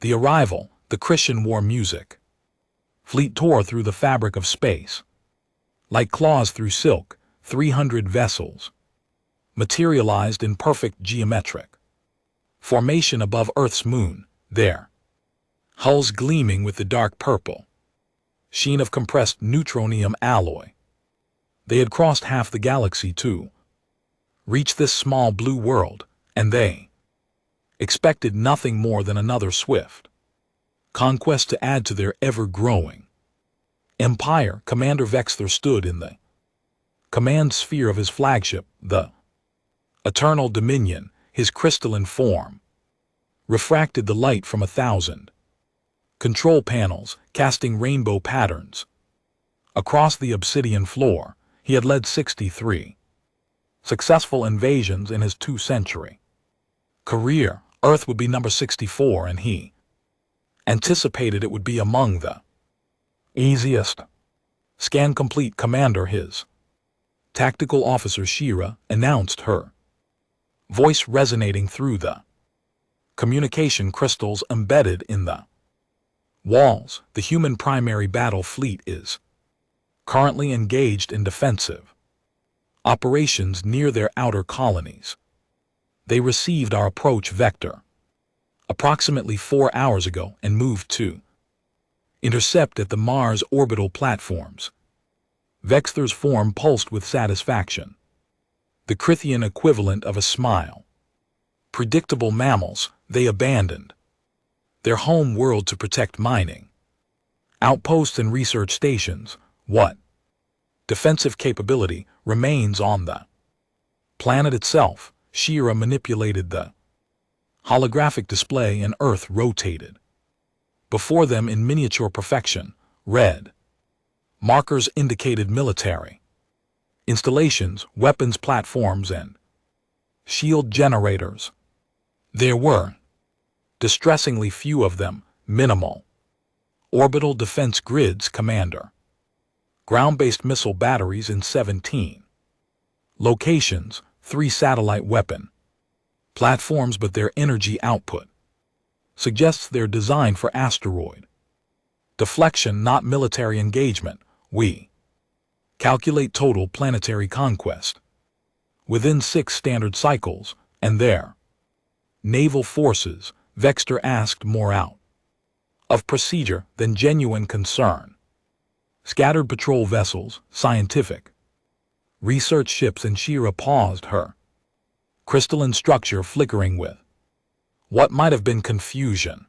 The arrival, the Christian war music. Fleet tore through the fabric of space. Like claws through silk, 300 vessels. Materialized in perfect geometric formation above Earth's moon, there. Hulls gleaming with the dark purple sheen of compressed neutronium alloy. They had crossed half the galaxy to reach this small blue world, and they expected nothing more than another swift conquest to add to their ever-growing empire. Commander Vexter stood in the command sphere of his flagship, the Eternal Dominion. His crystalline form refracted the light from 1,000 control panels, casting rainbow patterns. Across the obsidian floor, he had led 63 successful invasions in his 2-century career. Earth would be number 64, and he anticipated it would be among the easiest. Scan complete, Commander. His tactical officer Shira announced, her voice resonating through the communication crystals embedded in the walls. The human primary battle fleet is currently engaged in defensive operations near their outer colonies. They received our approach vector approximately 4 hours ago and moved to intercept at the Mars orbital platforms. Vexter's form pulsed with satisfaction, the Crithian equivalent of a smile. Predictable mammals, they abandoned their home world to protect mining outposts and research stations. What defensive capability remains on the planet itself? Shira manipulated the holographic display, and Earth rotated before them in miniature perfection. Red markers indicated military installations, weapons platforms, and shield generators. There were distressingly few of them. Minimal orbital defense grids, Commander. Ground-based missile batteries in 17 locations, 3 satellite weapon platforms, but their energy output suggests they're designed for asteroid deflection, not military engagement. We calculate total planetary conquest within 6 standard cycles, and their naval forces. Vexter asked more out of procedure than genuine concern. Scattered patrol vessels, scientific research ships, and Shira paused, her crystalline structure flickering with what might have been confusion.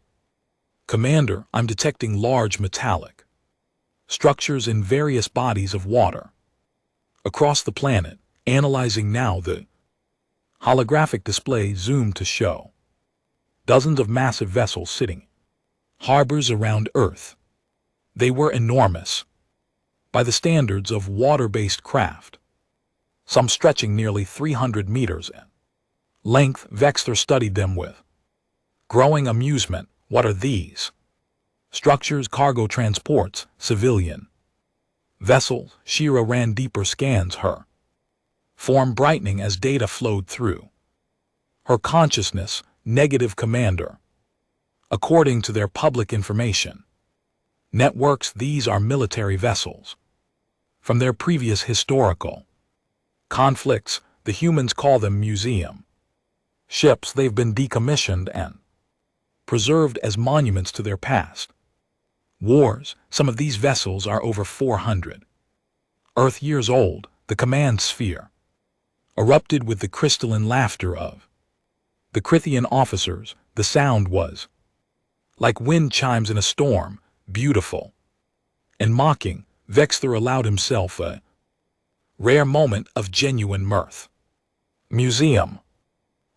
Commander, I'm detecting large metallic structures in various bodies of water across the planet. Analyzing now, the holographic display zoomed to show dozens of massive vessels sitting harbors around Earth. They were enormous by the standards of water-based craft, some stretching nearly 300 meters in length. Vexter studied them with growing amusement. What are these structures? Cargo transports, civilian vessels. Shira ran deeper scans, her form brightening as data flowed through her consciousness. Negative, Commander. According to their public information networks, these are military vessels from their previous historical conflicts. The humans call them museum ships. They've been decommissioned and preserved as monuments to their past wars. Some of these vessels are over 400 Earth years old. The command sphere erupted with the crystalline laughter of the Crithian officers. The sound was like wind chimes in a storm, beautiful and mocking. Vexter allowed himself a rare moment of genuine mirth. Museum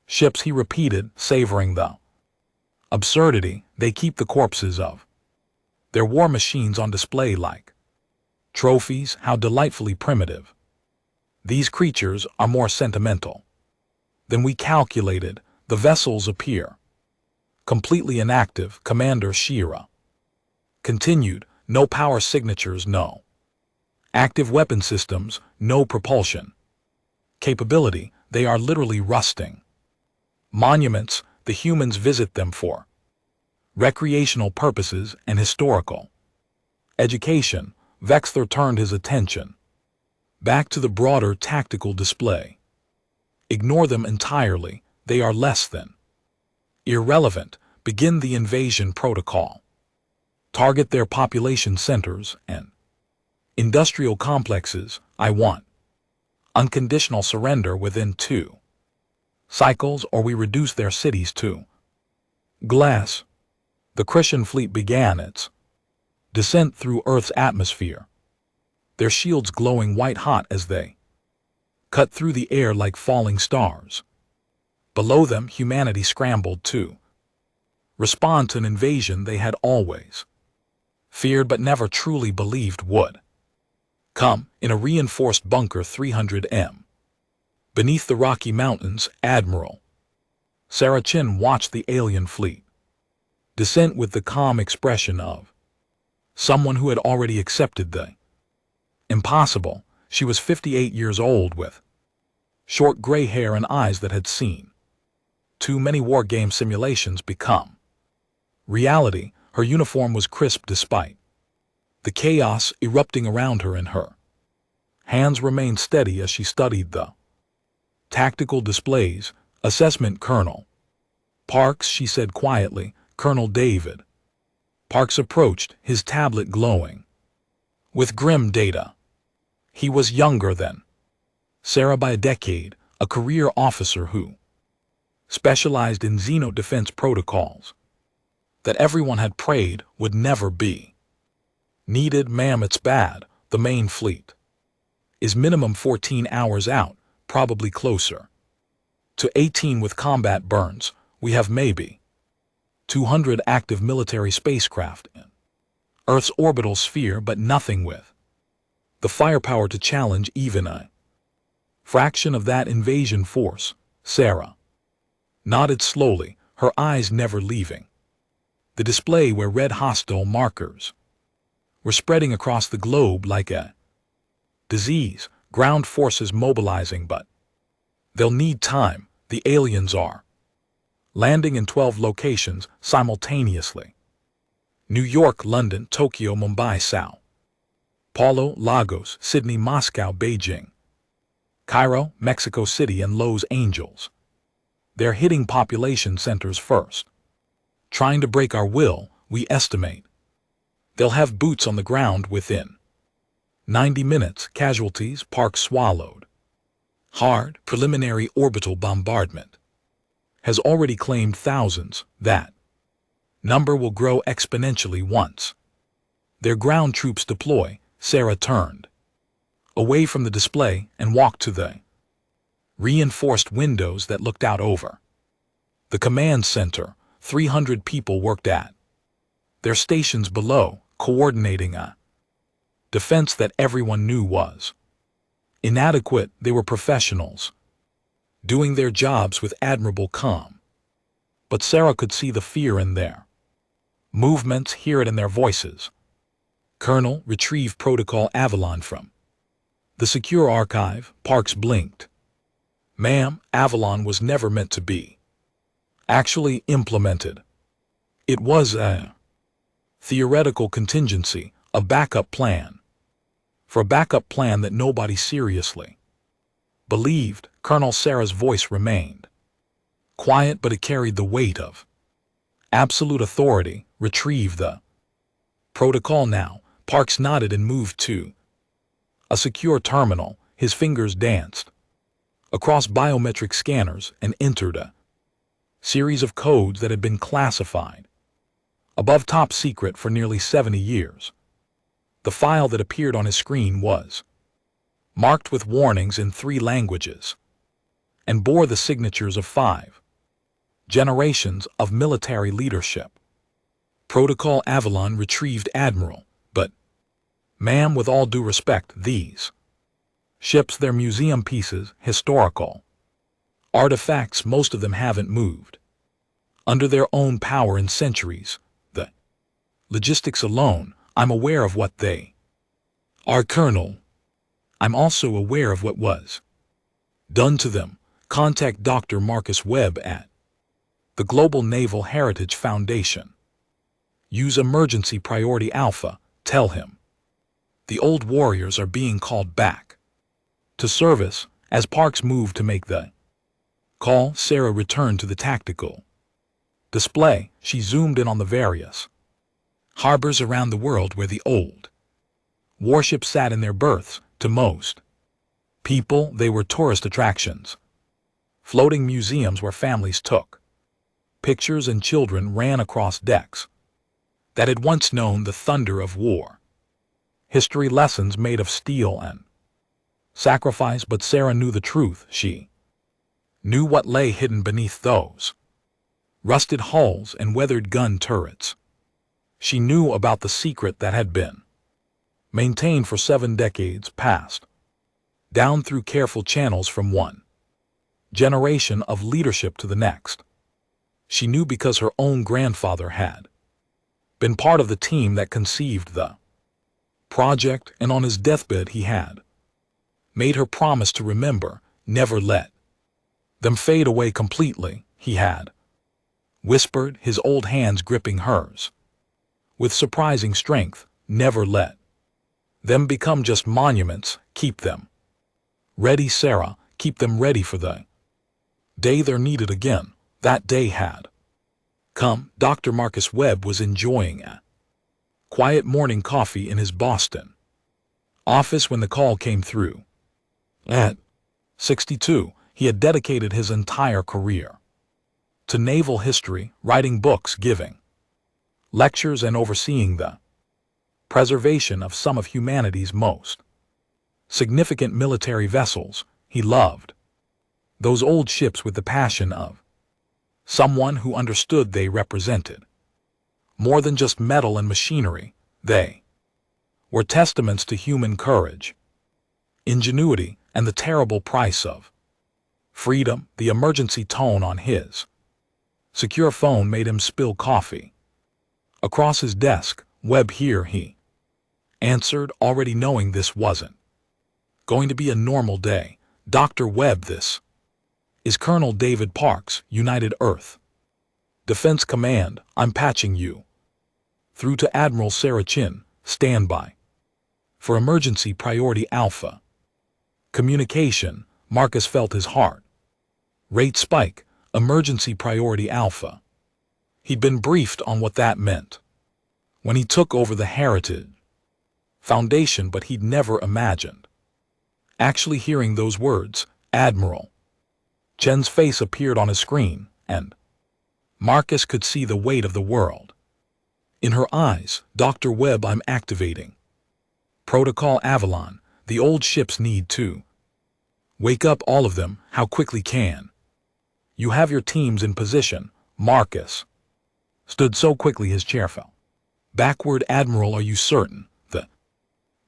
ships, he repeated, savoring the absurdity. They keep the corpses of their war machines on display like trophies. How delightfully primitive. These creatures are more sentimental than we calculated. The vessels appear completely inactive, Commander. Shira continued. No power signatures, no active weapon systems, no propulsion capability. They are literally rusting monuments. The humans visit them for recreational purposes and historical. Education, Wexler turned his attention back to the broader tactical display. Ignore them entirely, they are less than irrelevant. Begin the invasion protocol. Target their population centers and industrial complexes. I want unconditional surrender within 2 cycles, or we reduce their cities to glass. The Christian fleet began its descent through Earth's atmosphere, their shields glowing white-hot as they cut through the air like falling stars. Below them, humanity scrambled to respond to an invasion they had always feared but never truly believed would come. In a reinforced bunker 300 m beneath the Rocky Mountains, Admiral Sarah Chin watched the alien fleet descent with the calm expression of someone who had already accepted the impossible. She was 58 years old, with short gray hair and eyes that had seen too many war game simulations become reality. Her uniform was crisp despite the chaos erupting around her, and her hands remained steady as she studied the tactical displays. Assessment, Colonel Parks, she said quietly. Colonel David Parks approached, his tablet glowing with grim data. He was younger than Sarah by a decade, a career officer who specialized in Xeno defense protocols that everyone had prayed would never be needed. Ma'am, it's bad. The main fleet is minimum 14 hours out, probably closer to 18 with combat burns. We have maybe 200 active military spacecraft in Earth's orbital sphere, but nothing with the firepower to challenge even a fraction of that invasion force. Sarah nodded slowly, her eyes never leaving the display where red hostile markers were spreading across the globe like a disease. Ground forces mobilizing, but they'll need time. The aliens are landing in 12 locations simultaneously: New York, London, Tokyo, Mumbai, Sao Paulo, Lagos, Sydney, Moscow, Beijing, Cairo, Mexico City, and Los Angeles. They're hitting population centers first, trying to break our will. We estimate they'll have boots on the ground within 90 minutes. Casualties, Park swallowed hard. Preliminary orbital bombardment has already claimed thousands. That number will grow exponentially once their ground troops deploy. Sarah turned away from the display and walked to the reinforced windows that looked out over the command center. 300 people worked at their stations below, coordinating a defense that everyone knew was inadequate. They were professionals, doing their jobs with admirable calm. But Sarah could see the fear in their movements, hear it in their voices. Colonel, retrieve Protocol Avalon from the secure archive. Parks blinked. Ma'am, Avalon was never meant to be actually implemented. It was a theoretical contingency, a backup plan. For a backup plan that nobody seriously believed. Colonel Sarah's voice remained quiet, but it carried the weight of absolute authority. Retrieve the protocol now. Parks nodded and moved to a secure terminal. His fingers danced across biometric scanners and entered a series of codes that had been classified above top secret for nearly 70 years. The file that appeared on his screen was marked with warnings in 3 languages and bore the signatures of 5 generations of military leadership. Protocol Avalon retrieved, Admiral. But, ma'am, with all due respect, these ships, they're museum pieces, historical artifacts. Most of them haven't moved under their own power in centuries. The logistics alone, I'm aware of what they are, Colonel. I'm also aware of what was done to them. Contact Dr. Marcus Webb at the Global Naval Heritage Foundation. Use emergency priority alpha, tell him. The old warriors are being called back to service. As Parks moved to make the call, Sarah returned to the tactical display. She zoomed in on the various harbors around the world where the old warships sat in their berths. To most people, they were tourist attractions, floating museums where families took pictures and children ran across decks that had once known the thunder of war. History lessons made of steel and sacrifice, but Sarah knew the truth. She knew what lay hidden beneath those rusted hulls and weathered gun turrets. She knew about the secret that had been maintained for 7 decades past, down through careful channels from one generation of leadership to the next. She knew because her own grandfather had been part of the team that conceived the project, and on his deathbed he had made her promise to remember, never let them fade away completely. He had whispered, his old hands gripping hers with surprising strength, never let them become just monuments. Keep them ready, Sarah, keep them ready for the day they're needed again. That day had come. Dr. Marcus Webb was enjoying a quiet morning coffee in his Boston office when the call came through. At 62, he had dedicated his entire career to naval history, writing books, giving lectures, and overseeing the preservation of some of humanity's most significant military vessels. He loved those old ships with the passion of someone who understood. They represented more than just metal and machinery. They were testaments to human courage, ingenuity, and the terrible price of freedom. The emergency tone on his secure phone made him spill coffee across his desk. Webb here, he answered, already knowing this wasn't going to be a normal day. Dr. Webb, this is Colonel David Parks, United Earth Defense Command. I'm patching you through to Admiral Sarah Chin. Stand by for emergency priority alpha communication. Marcus felt his heart rate spike. Emergency priority alpha. He'd been briefed on what that meant when he took over the Heritage Foundation, but he'd never imagined actually hearing those words. Admiral Chen's face appeared on his screen, and Marcus could see the weight of the world in her eyes. Dr. Webb, I'm activating Protocol Avalon. The old ships need to wake up, all of them. How quickly can you have your teams in position? Marcus stood so quickly his chair fell backward. Admiral, are you certain? The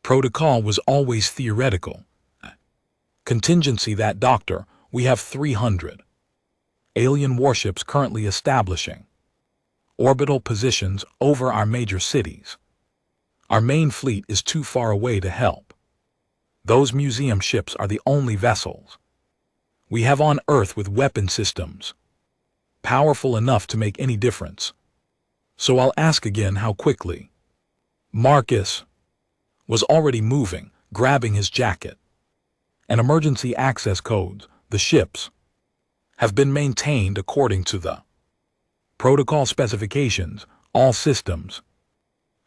protocol was always theoretical. Contingency. That, Doctor, we have 300 alien warships currently establishing orbital positions over our major cities. Our main fleet is too far away to help. Those museum ships are the only vessels we have on Earth with weapon systems powerful enough to make any difference. So I'll ask again, how quickly? Marcus was already moving, grabbing his jacket and emergency access codes. The ships have been maintained according to the protocol specifications. All systems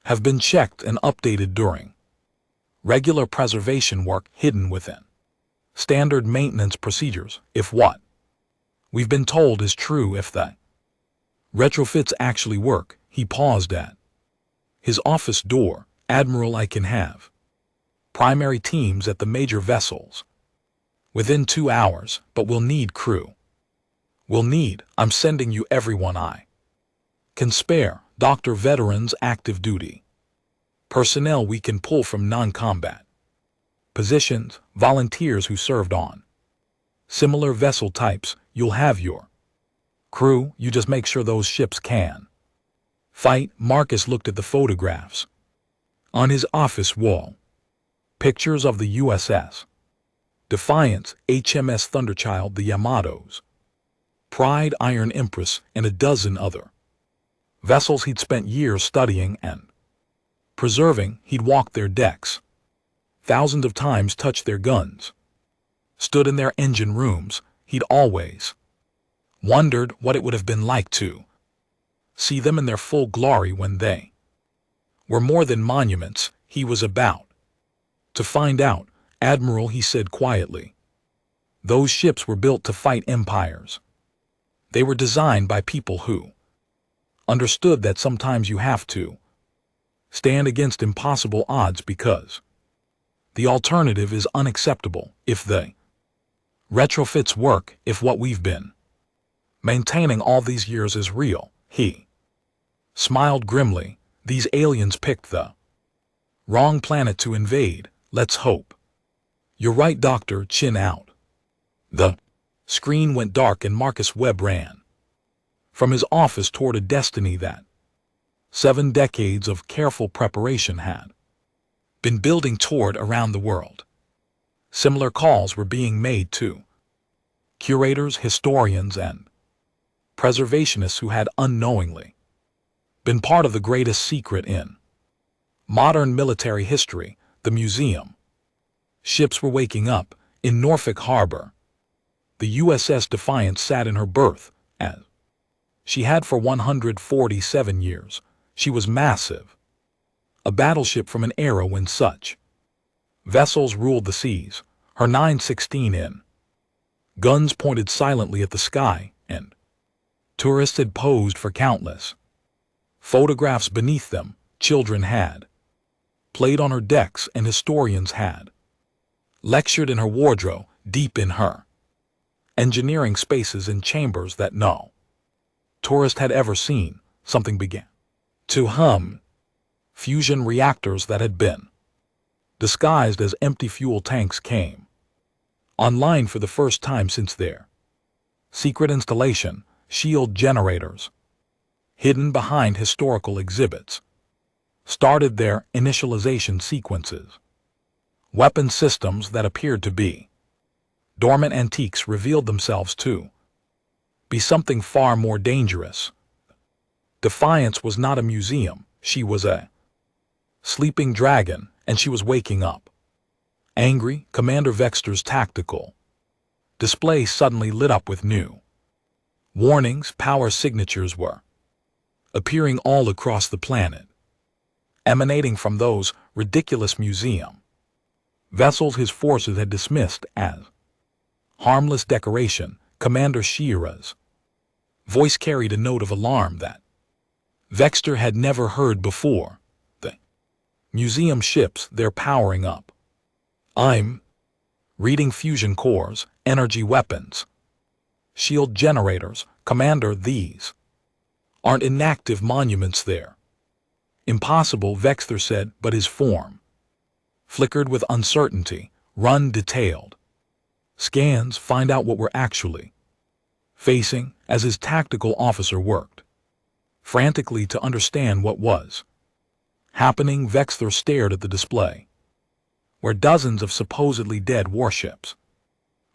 have been checked and updated during regular preservation work, hidden within standard maintenance procedures. If what we've been told is true, if the retrofits actually work. He paused at his office door. Admiral, I can have primary teams at the major vessels within 2 hours, but we'll need crew. I'm sending you everyone I can spare. Doctor, veterans, active duty personnel we can pull from non-combat positions, volunteers who served on similar vessel types. You'll have your crew. You just make sure those ships can fight. Marcus looked at the photographs on his office wall. Pictures of the USS Defiance, HMS Thunderchild, the Yamatos, Pride, Iron Empress, and a dozen other Vessels he'd spent years studying and preserving. He'd walked their decks, thousands of times touched their guns, stood in their engine rooms. He'd always wondered what it would have been like to see them in their full glory when they were more than monuments. He was about to find out. Admiral, he said quietly, those ships were built to fight empires. They were designed by people who understood that sometimes you have to stand against impossible odds because the alternative is unacceptable. If the retrofits work, if what we've been maintaining all these years is real, he smiled grimly, these aliens picked the wrong planet to invade. Let's hope you're right, Doctor. Chin out. The screen went dark and Marcus Webb ran from his office toward a destiny that 7 decades of careful preparation had been building toward around the world. Similar calls were being made to curators, historians, and preservationists who had unknowingly been part of the greatest secret in modern military history, the museum. Ships were waking up. In Norfolk Harbor, the USS Defiance sat in her berth, as she had for 147 years. She was massive, a battleship from an era when such vessels ruled the seas, her 916 in guns pointed silently at the sky, and tourists had posed for countless photographs beneath them. Children had played on her decks and historians had lectured in her wardrobe. Deep in her engineering spaces and chambers that no tourist had ever seen, something began to hum. Fusion reactors that had been disguised as empty fuel tanks came online for the first time since their secret installation. Shield generators, hidden behind historical exhibits, started their initialization sequences. Weapon systems that appeared to be dormant antiques revealed themselves to be something far more dangerous. Defiance was not a museum. She was a sleeping dragon, and she was waking up. Angry, Commander Vexter's tactical display suddenly lit up with new warnings. Power signatures were appearing all across the planet, emanating from those ridiculous museum vessels his forces had dismissed as harmless decoration. Commander Shearer's voice carried a note of alarm that Vexter had never heard before. The museum ships, they're powering up. I'm reading fusion cores, energy weapons, shield generators. Commander, these aren't inactive monuments there. Impossible, Vexter said, but his form flickered with uncertainty. Run detailed scans, find out what we're actually facing. As his tactical officer worked frantically to understand what was happening, Vexter stared at the display, where dozens of supposedly dead warships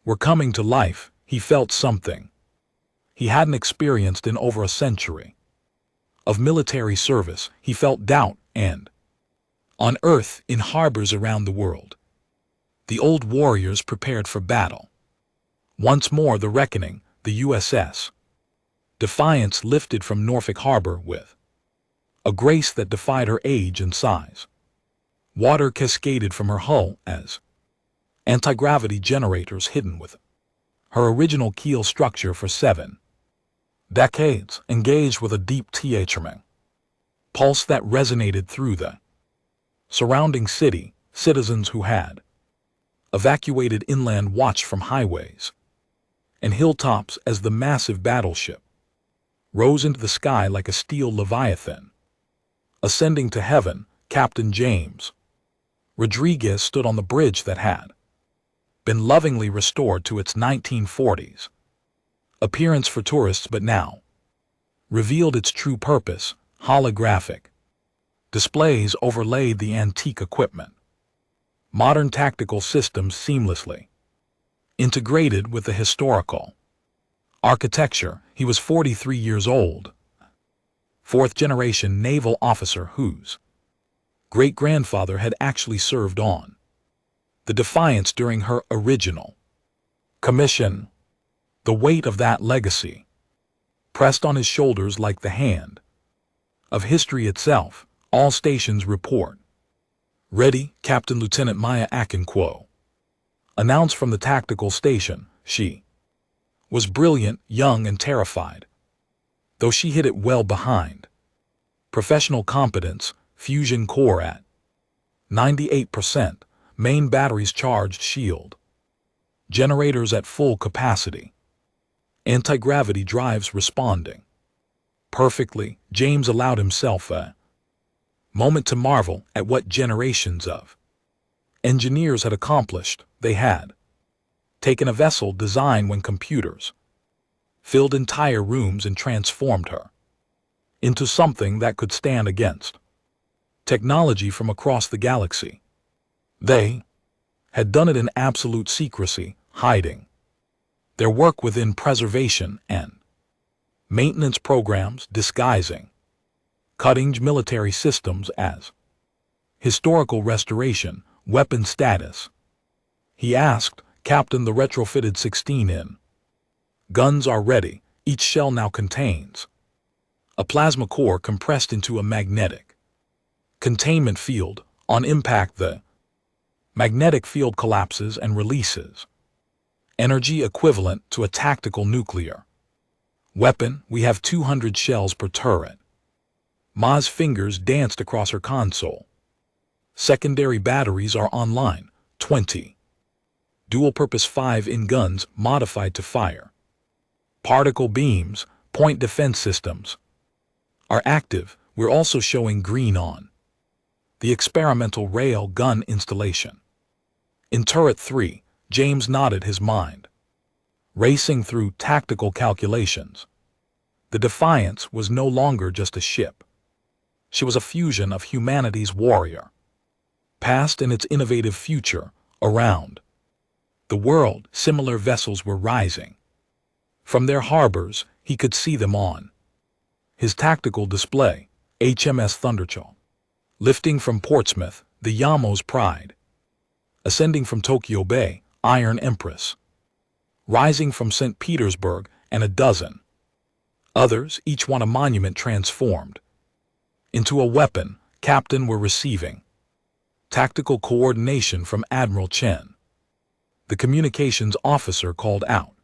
were coming to life. He felt something he hadn't experienced in over a century of military service. He felt doubt, and on Earth, in harbors around the world, the old warriors prepared for battle. Once more the reckoning. The USS Defiance lifted from Norfolk Harbor with a grace that defied her age and size. Water cascaded from her hull as anti-gravity generators hidden with her original keel structure for 7 decades engaged with a deep thrumming pulse that resonated through the surrounding city. Citizens who had evacuated inland watched from highways and hilltops as the massive battleship rose into the sky like a steel leviathan, ascending to heaven. Captain James Rodriguez stood on the bridge that had been lovingly restored to its 1940s appearance for tourists, but now revealed its true purpose. Holographic displays overlaid the antique equipment, modern tactical systems seamlessly integrated with the historical architecture. He was 43 years old. fourth-generation naval officer whose great-grandfather had actually served on the Defiance during her original commission. The weight of that legacy pressed on his shoulders like the hand of history itself. All stations report. Ready, Captain Lieutenant Maya Akinquo announced from the tactical station. She was brilliant, young, and terrified, though she hid it well behind professional competence. Fusion core at 98%, main batteries charged, shield generators at full capacity, anti-gravity drives responding perfectly. James allowed himself a moment to marvel at what generations of engineers had accomplished. They had taken a vessel designed when computers filled entire rooms and transformed her into something that could stand against technology from across the galaxy. They had done it in absolute secrecy, hiding their work within preservation and maintenance programs, disguising cutting-edge military systems as historical restoration, weapon status. He asked, Captain, the retrofitted 16-in guns are ready. Each shell now contains a plasma core compressed into a magnetic containment field. On impact, the magnetic field collapses and releases energy equivalent to a tactical nuclear weapon. We have 200 shells per turret. Ma's fingers danced across her console. Secondary batteries are online. 20 dual-purpose 5-in guns modified to fire particle beams. Point defense systems are active. We're also showing green on the experimental rail gun installation. In turret 3, James nodded, his mind racing through tactical calculations. The Defiance was no longer just a ship. She was a fusion of humanity's warrior past and its innovative future. Around the world, similar vessels were rising from their harbors. He could see them on his tactical display. HMS Thunderchild lifting from Portsmouth, the Yamo's Pride ascending from Tokyo Bay, Iron Empress rising from St. Petersburg, and a dozen others, each one a monument transformed into a weapon. Captain, were receiving tactical coordination from Admiral Chen. The communications officer called out.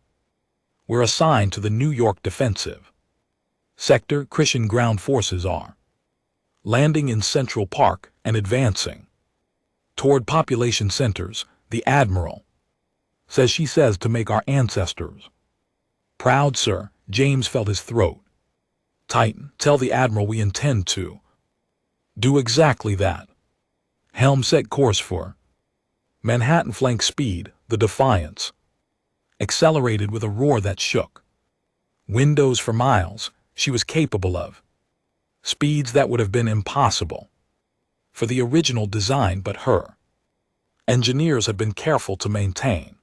We're assigned to the New York defensive sector. Christian ground forces are landing in Central Park and advancing toward population centers. The Admiral says she says to make our ancestors proud, sir. James felt his throat tighten. Tell the Admiral we intend to do exactly that. Helm set course for Manhattan. Flank speed. The Defiance accelerated with a roar that shook windows for miles. She was capable of speeds that would have been impossible for the original design, but her engineers had been careful to maintain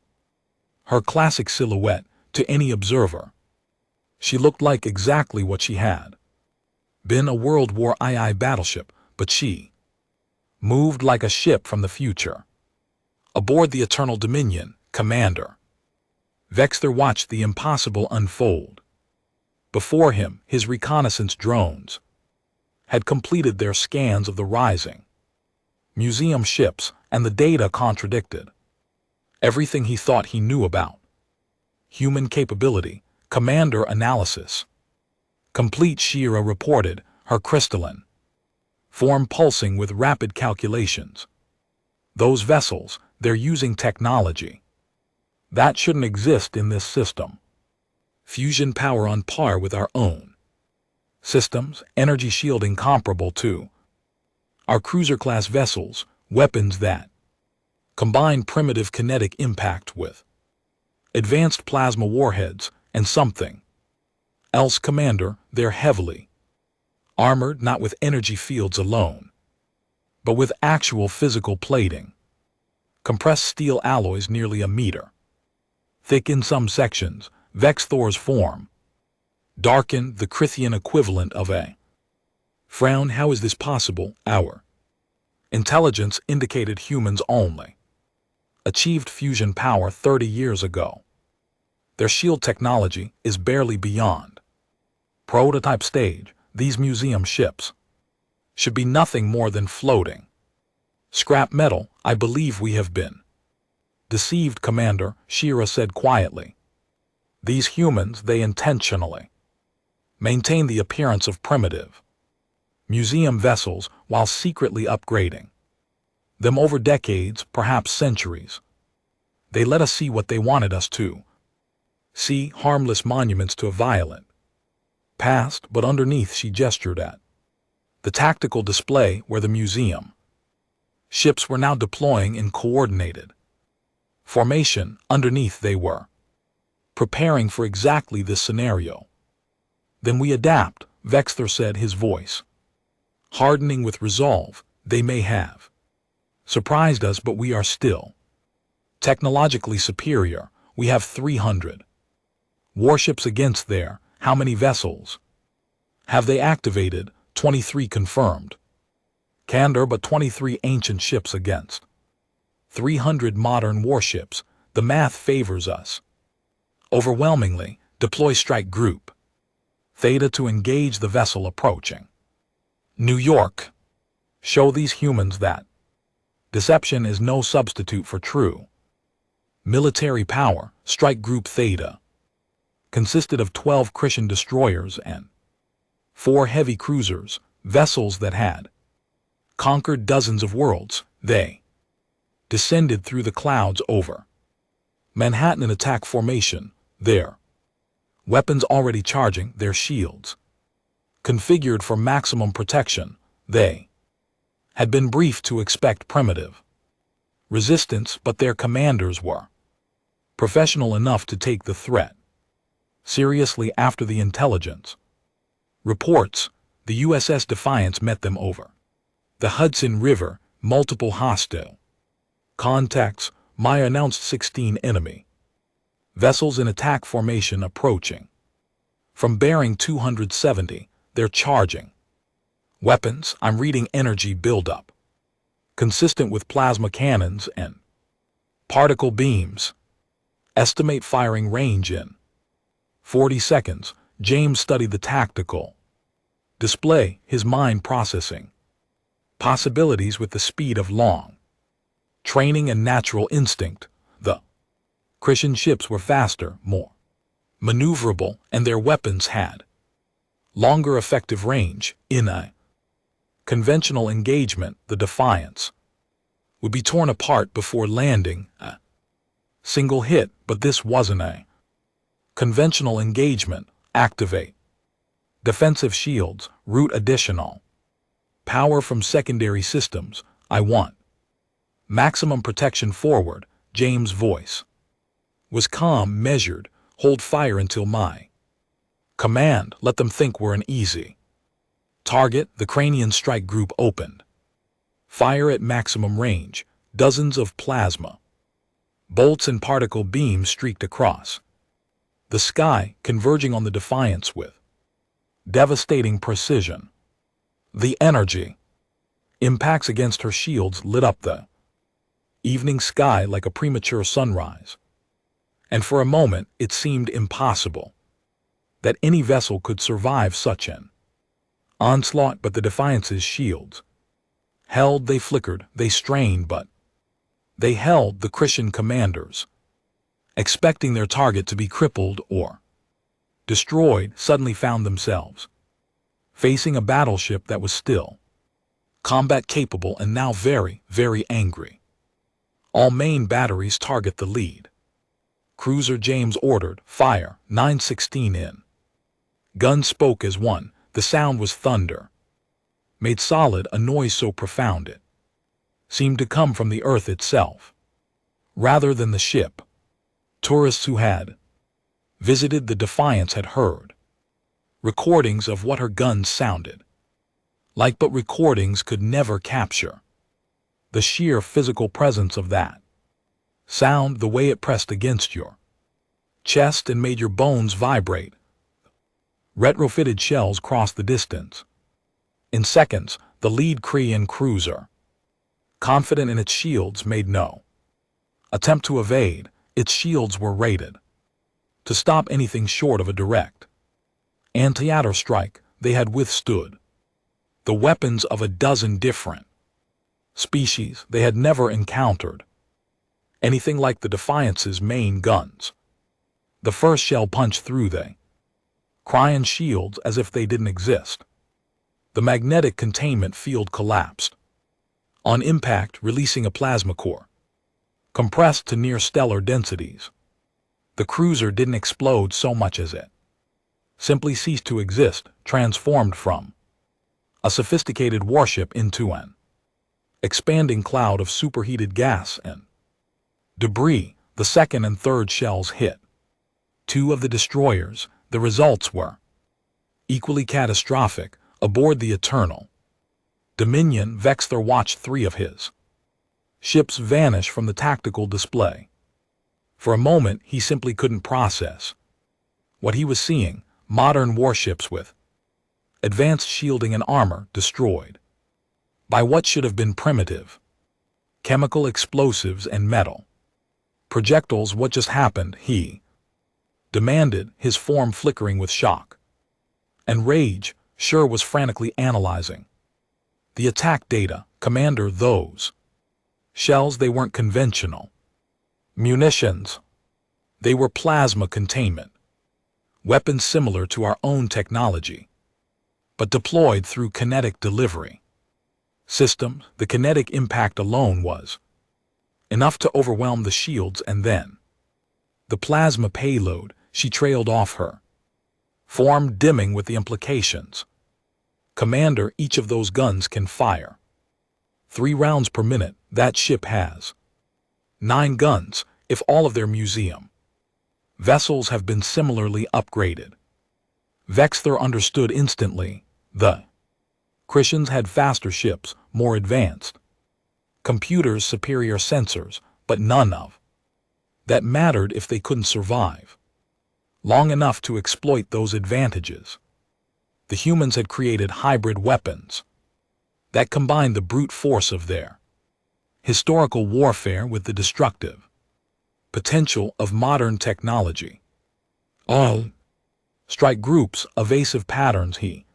her classic silhouette. To any observer, she looked like exactly what she had been, a World War II battleship, but she moved like a ship from the future. Aboard the Eternal Dominion, Commander Vexter watched the impossible unfold. Before him, his reconnaissance drones had completed their scans of the rising museum ships, and the data contradicted everything he thought he knew about human capability. Commander analysis complete. Shira reported, her crystalline form pulsing with rapid calculations. Those vessels, they're using technology that shouldn't exist in this system. Fusion power on par with our own systems, energy shielding comparable to our cruiser-class vessels, weapons that combine primitive kinetic impact with advanced plasma warheads, and something else. Commander, they're heavily armored, not with energy fields alone, but with actual physical plating. Compressed steel alloys nearly a meter thick in some sections. Vex Thor's form darkened, the Crithian equivalent of a Frown, how is this possible? Our intelligence indicated humans only. Achieved fusion power 30 years ago. Their shield technology is barely beyond prototype stage. These museum ships should be nothing more than floating scrap metal. I believe we have been deceived, Commander, Shira said quietly. These humans, they intentionally maintain the appearance of primitive museum vessels while secretly upgrading them over decades, perhaps centuries. They let us see what they wanted us to see, harmless monuments to a violent past, but underneath, she gestured at the tactical display where the museum ships were now deploying in coordinated formation. Underneath, they were preparing for exactly this scenario. Then we adapt, Vexter said, his voice hardening with resolve. They may have surprised us, but we are still technologically superior. We have 300 warships against their, how many vessels have they activated? 23 confirmed. Candor, but 23 ancient ships against 300 modern warships. The math favors us overwhelmingly. Deploy strike group Theta to engage the vessel approaching New York. Show these humans that deception is no substitute for true military power. Strike group Theta consisted of 12 Christian destroyers and 4 heavy cruisers, vessels that had conquered dozens of worlds. They descended through the clouds over Manhattan in attack formation, their weapons already charging, their shields configured for maximum protection. They had been briefed to expect primitive resistance, but their commanders were professional enough to take the threat seriously. After the intelligence reports, the USS Defiance met them over the Hudson River. Multiple hostile contacts. Maya announced 16 enemy vessels in attack formation approaching from bearing 270. They're charging weapons. I'm reading energy buildup consistent with plasma cannons and particle beams. Estimate firing range in 40 seconds. James studied the tactical display, his mind processing possibilities with the speed of long training and natural instinct. The Christian ships were faster, more maneuverable, and their weapons had longer effective range. In a conventional engagement, the Defiance would be torn apart before landing a single hit, but this wasn't a conventional engagement. Activate defensive shields. Route additional power from secondary systems. I want maximum protection forward. James' voice was calm, measured. Hold fire until my command. Let them think we're an easy target. The Cranian strike group opened fire at maximum range. Dozens of plasma bolts and particle beams streaked across the sky, converging on the Defiance with devastating precision. The energy impacts against her shields lit up the evening sky like a premature sunrise, and for a moment it seemed impossible that any vessel could survive such an onslaught. But the Defiance's shields held. They flickered, they strained, but they held. The Christian commanders, expecting their target to be crippled or destroyed, suddenly found themselves facing a battleship that was still combat capable and now very, very angry. All main batteries target the lead cruiser. James ordered, fire. 916 in. Guns spoke as one. The sound was thunder, made solid, a noise so profound it seemed to come from the earth itself rather than the ship. Tourists who had visited the Defiance had heard recordings of what her guns sounded like, but recordings could never capture the sheer physical presence of that sound, the way it pressed against your chest and made your bones vibrate. Retrofitted shells crossed the distance, In seconds, the lead Korean cruiser, confident in its shields, made no attempt to evade. Its shields were rated to stop anything short of a direct anti-air strike. They had withstood the weapons of a dozen different species. They had never encountered anything like the Defiance's main guns. The first shell punched through the Korean shields as if they didn't exist. The magnetic containment field collapsed on impact, releasing a plasma core compressed to near stellar densities. The cruiser didn't explode so much as it simply ceased to exist, transformed from a sophisticated warship into an expanding cloud of superheated gas and debris. The second and third shells hit two of the destroyers. The results were equally catastrophic. Aboard the Eternal Dominion, Vexter watched three of his ships vanish from the tactical display. For a moment, he simply couldn't process what he was seeing. Modern warships with advanced shielding and armor destroyed by what should have been primitive chemical explosives and metal projectiles. What just happened? He demanded, his form flickering with shock and rage. Sure was frantically analyzing the attack data. Commander, those shells, they weren't conventional munitions. They were plasma containment weapons similar to our own technology, but deployed through kinetic delivery systems. The kinetic impact alone was enough to overwhelm the shields, and then the plasma payload. She trailed off, her form dimming with the implications. Commander, each of those guns can fire 3 rounds per minute. That ship has 9 guns. If all of their museum vessels have been similarly upgraded. Vexter understood instantly. The Christians had faster ships, more advanced computers, superior sensors, but none of that mattered if they couldn't survive long enough to exploit those advantages. The humans had created hybrid weapons that combined the brute force of their historical warfare with the destructive potential of modern technology. All strike groups, evasive patterns, he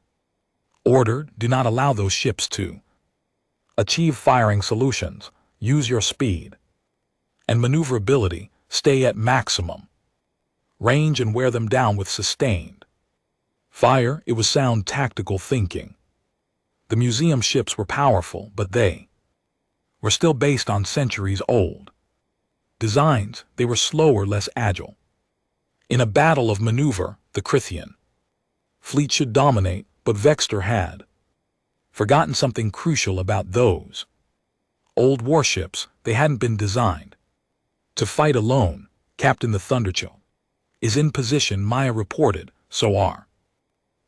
ordered. Do not allow those ships to achieve firing solutions. Use your speed and maneuverability. Stay at maximum range and wear them down with sustained fire. It was sound tactical thinking. The museum ships were powerful, but they were still based on centuries-old designs. They were slower, less agile. In a battle of maneuver, the Krithian fleet should dominate, but Vexter had forgotten something crucial about those old warships. They hadn't been designed to fight alone. Captain, the Thunderchill is in position, Maya reported. So are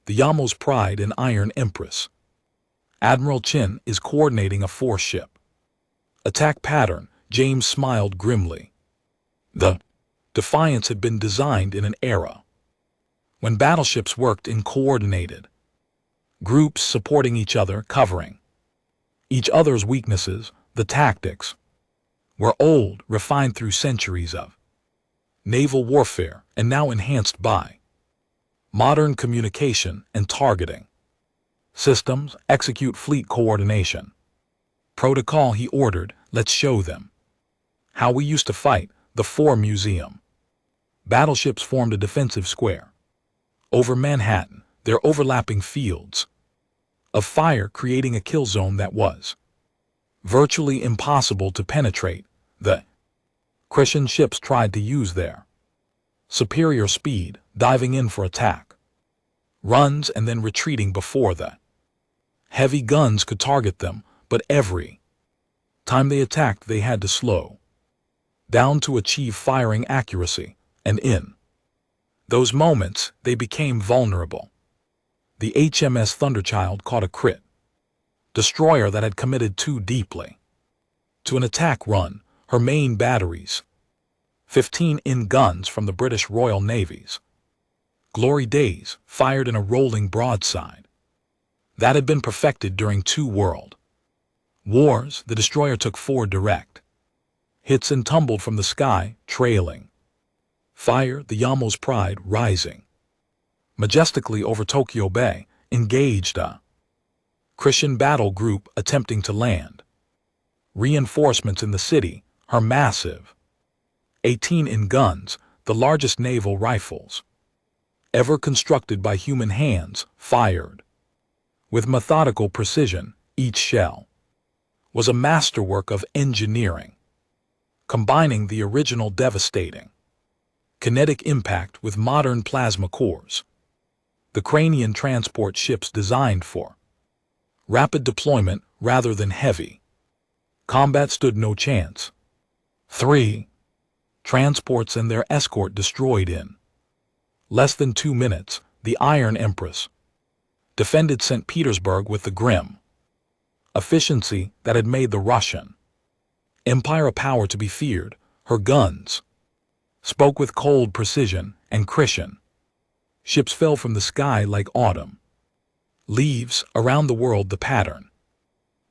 the Yamo's Pride and Iron Empress. Admiral Chin is coordinating a 4-ship attack pattern. James smiled grimly. The Defiance had been designed in an era when battleships worked in coordinated groups, supporting each other, covering each other's weaknesses. The tactics were old, refined through centuries of naval warfare, and now enhanced by modern communication and targeting systems. Execute fleet coordination protocol, he ordered. Let's show them how we used to fight. The 4 museum battleships formed a defensive square over Manhattan, their overlapping fields of fire creating a kill zone that was virtually impossible to penetrate. The Christian ships tried to use their superior speed, diving in for attack runs and then retreating before the heavy guns could target them, but every time they attacked, they had to slow down to achieve firing accuracy, and in those moments, they became vulnerable. The HMS Thunderchild caught a crit destroyer that had committed too deeply to an attack run. Her main batteries, 15-in guns from the British Royal Navy's Glory Days, fired in a rolling broadside that had been perfected during 2 world wars. The destroyer took 4 direct hits and tumbled from the sky, trailing fire, the Yamo's pride rising majestically over Tokyo Bay, engaged a Christian battle group attempting to land reinforcements in the city. Her massive 18-in guns, the largest naval rifles ever constructed by human hands, fired with methodical precision. Each shell was a masterwork of engineering, combining the original devastating kinetic impact with modern plasma cores. The Cranian transport ships designed for rapid deployment rather than heavy combat stood no chance. 3 transports and their escort destroyed in less than 2 minutes. The Iron Empress defended St. Petersburg with the grim efficiency that had made the Russian Empire a power to be feared. Her guns spoke with cold precision, and Christian ships fell from the sky like autumn leaves around the world. The pattern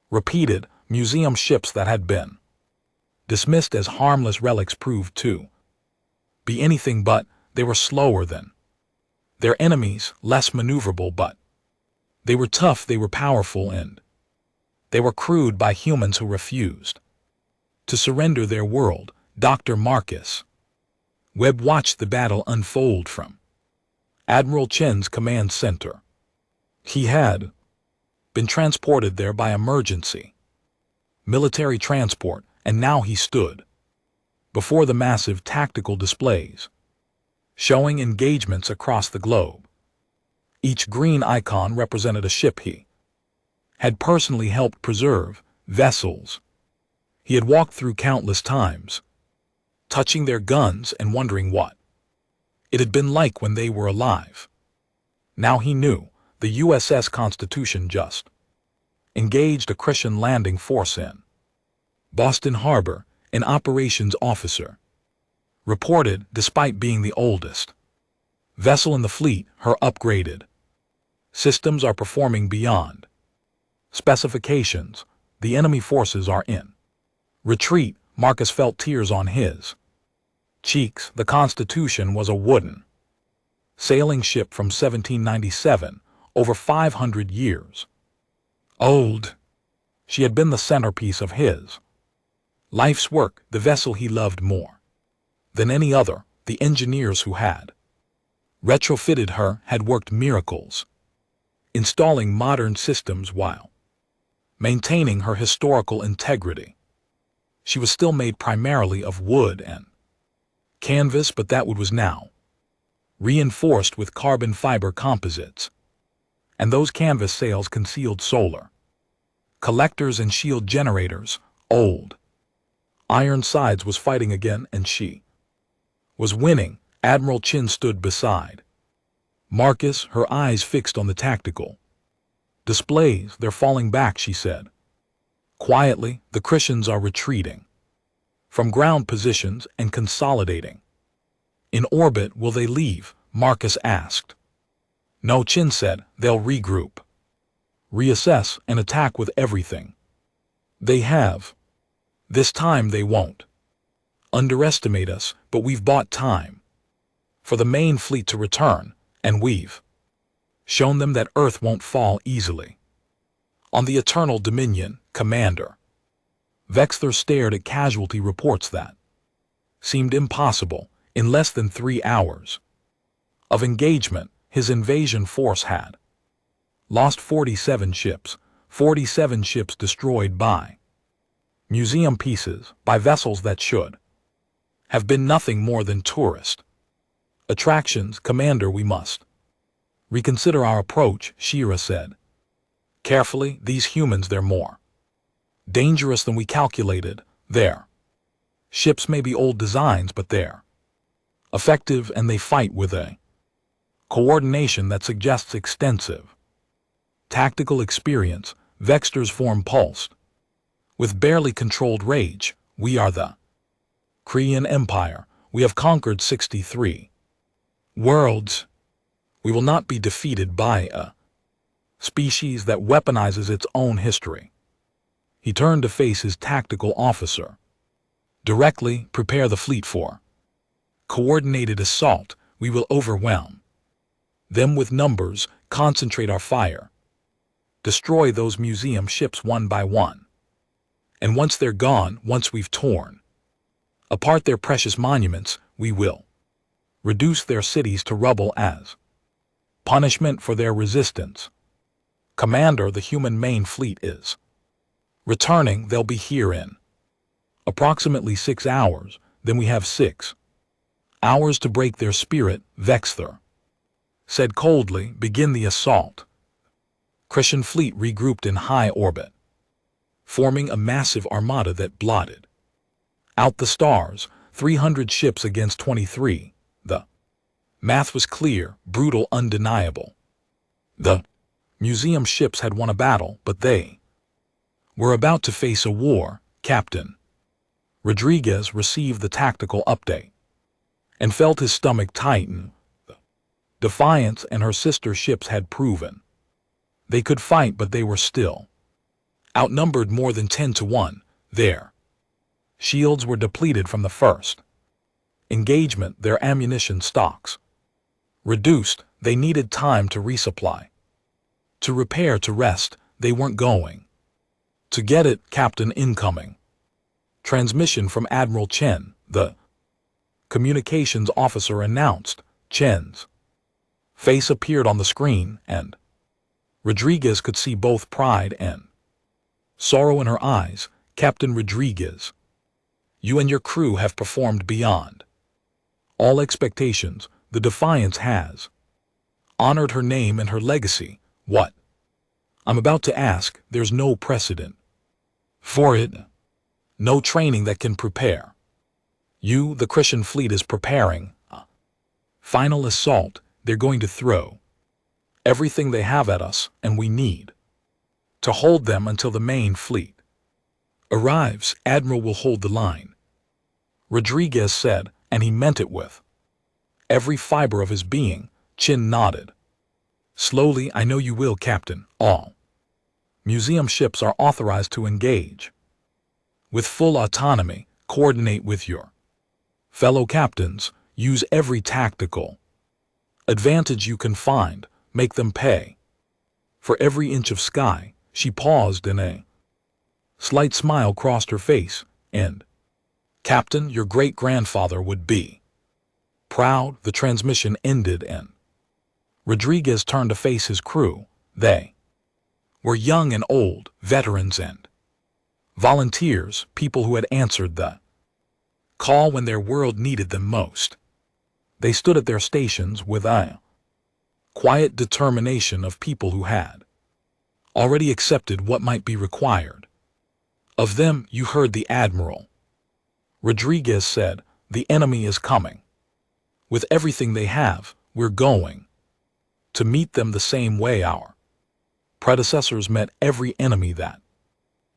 repeated. Museum ships that had been dismissed as harmless relics proved to be anything but. They were slower than their enemies, less maneuverable, but they were tough, they were powerful, and they were crewed by humans who refused to surrender their world. Dr. Marcus Webb watched the battle unfold from Admiral Chen's command center. He had been transported there by emergency military transport, and now he stood before the massive tactical displays, showing engagements across the globe. Each green icon represented a ship he had personally helped preserve, vessels he had walked through countless times, touching their guns and wondering what it had been like when they were alive. Now he knew the USS Constitution just engaged a Christian landing force in Boston Harbor. An operations officer reported, despite being the oldest vessel in the fleet, her upgraded systems are performing beyond specifications. The enemy forces are in retreat. Marcus felt tears on his cheeks. The Constitution was a wooden sailing ship from 1797, over 500 years old. She had been the centerpiece of his life's work, the vessel he loved more than any other. The engineers who had retrofitted her had worked miracles, installing modern systems while maintaining her historical integrity. She was still made primarily of wood and canvas, but that wood was now reinforced with carbon fiber composites, and those canvas sails concealed solar collectors and shield generators. Old Ironsides was fighting again, and she was winning. Admiral Chin stood beside Marcus, her eyes fixed on the tactical displays. They're falling back, she said quietly. The Christians are retreating from ground positions and consolidating in orbit. Will they leave? Marcus asked. No, Chin said. They'll regroup, reassess, and attack with everything they have. This time they won't underestimate us, but we've bought time for the main fleet to return, and we've shown them that Earth won't fall easily on the Eternal Dominion. Commander Vexler stared at casualty reports that seemed impossible. In less than 3 hours of engagement, his invasion force had lost 47 ships, 47 ships destroyed by museum pieces, by vessels that should have been nothing more than tourist attractions. Commander, we must reconsider our approach, Shira said carefully. These humans, they're more dangerous than we calculated. Their ships may be old designs, but they're effective, and they fight with a coordination that suggests extensive tactical experience. Vexter's form pulsed with barely controlled rage. We are the Korean Empire. We have conquered 63 worlds. We will not be defeated by a species that weaponizes its own history. He turned to face his tactical officer. Directly prepare the fleet for coordinated assault. We will overwhelm them with numbers, concentrate our fire. Destroy those museum ships one by one. And once they're gone, once we've torn apart their precious monuments, we will reduce their cities to rubble as punishment for their resistance. Commander, the human main fleet is returning. They'll be here in approximately 6 hours. Then we have 6 hours to break their spirit. Vexther said coldly, begin the assault. Christian fleet regrouped in high orbit, forming a massive armada that blotted out the stars. 300 ships against 23. The math was clear, brutal, undeniable. The museum ships had won a battle, but they were about to face a war. Captain Rodriguez received the tactical update and felt his stomach tighten. The Defiance and her sister ships had proven they could fight, but they were still outnumbered more than 10 to 1. Their shields were depleted from the first engagement, their ammunition stocks reduced. They needed time to resupply, to repair, to rest. They weren't going to get it. Captain incoming. Transmission from Admiral Chen, the communications officer announced. Chen's face appeared on the screen, and Rodriguez could see both pride and sorrow in her eyes. Captain Rodriguez, you and your crew have performed beyond all expectations. The Defiance has honored her name and her legacy. What I'm about to ask, there's no precedent for it. No training that can prepare you. The Christian fleet is preparing a final assault. They're going to throw everything they have at us, and we need to hold them until the main fleet arrives. Admiral will hold the line, Rodriguez said, and he meant it with every fiber of his being. Chin nodded. Slowly, I know you will, Captain. All museum ships are authorized to engage with full autonomy. Coordinate with your fellow captains. Use every tactical advantage you can find. Make them pay for every inch of sky. She paused, and a slight smile crossed her face. And, Captain, your great-grandfather would be proud. The transmission ended, and Rodriguez turned to face his crew. They were young and old, veterans and volunteers, people who had answered the call when their world needed them most. They stood at their stations with a quiet determination of people who had already accepted what might be required of them. You heard the Admiral, Rodriguez said. The enemy is coming. With everything they have, we're going to meet them the same way our predecessors met every enemy that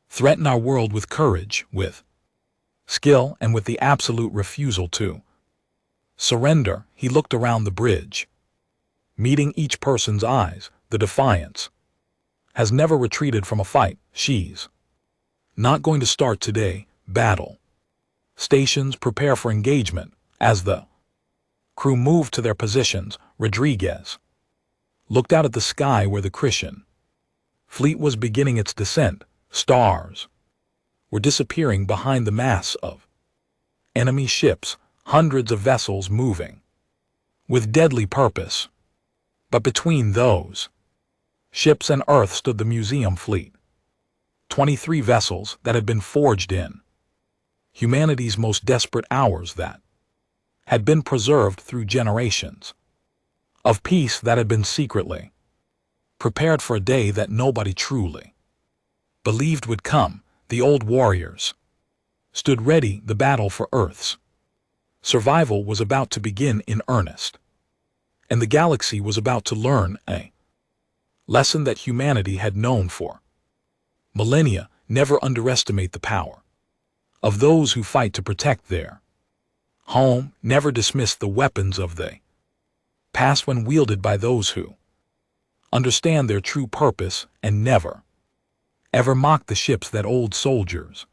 threatened our world, with courage, with skill, and with the absolute refusal to surrender. He looked around the bridge, meeting each person's eyes. The Defiance has never retreated from a fight. She's not going to start today. Battle stations, prepare for engagement. As the crew moved to their positions, Rodriguez looked out at the sky where the Christian fleet was beginning its descent. Stars were disappearing behind the mass of enemy ships, hundreds of vessels moving with deadly purpose. But between those ships and Earth stood the museum fleet. 23 vessels that had been forged in humanity's most desperate hours, that had been preserved through generations of peace, that had been secretly prepared for a day that nobody truly believed would come. The old warriors stood ready. The battle for Earth's survival was about to begin in earnest, and the galaxy was about to learn a lesson that humanity had known for millennia. Never underestimate the power of those who fight to protect their home. Never dismiss the weapons of the past when wielded by those who understand their true purpose, and never, ever mock the ships that old soldiers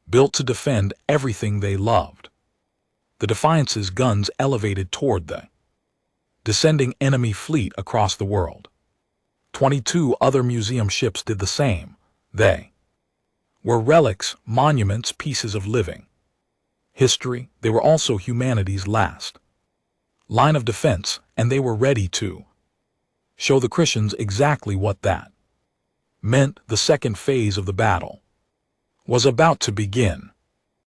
built to defend everything they loved. The Defiance's guns elevated toward the descending enemy fleet across the world. 22 other museum ships did the same. They were relics, monuments, pieces of living history. They were also humanity's last line of defense, and they were ready to show the Christians exactly what that meant. The second phase of the battle was about to begin.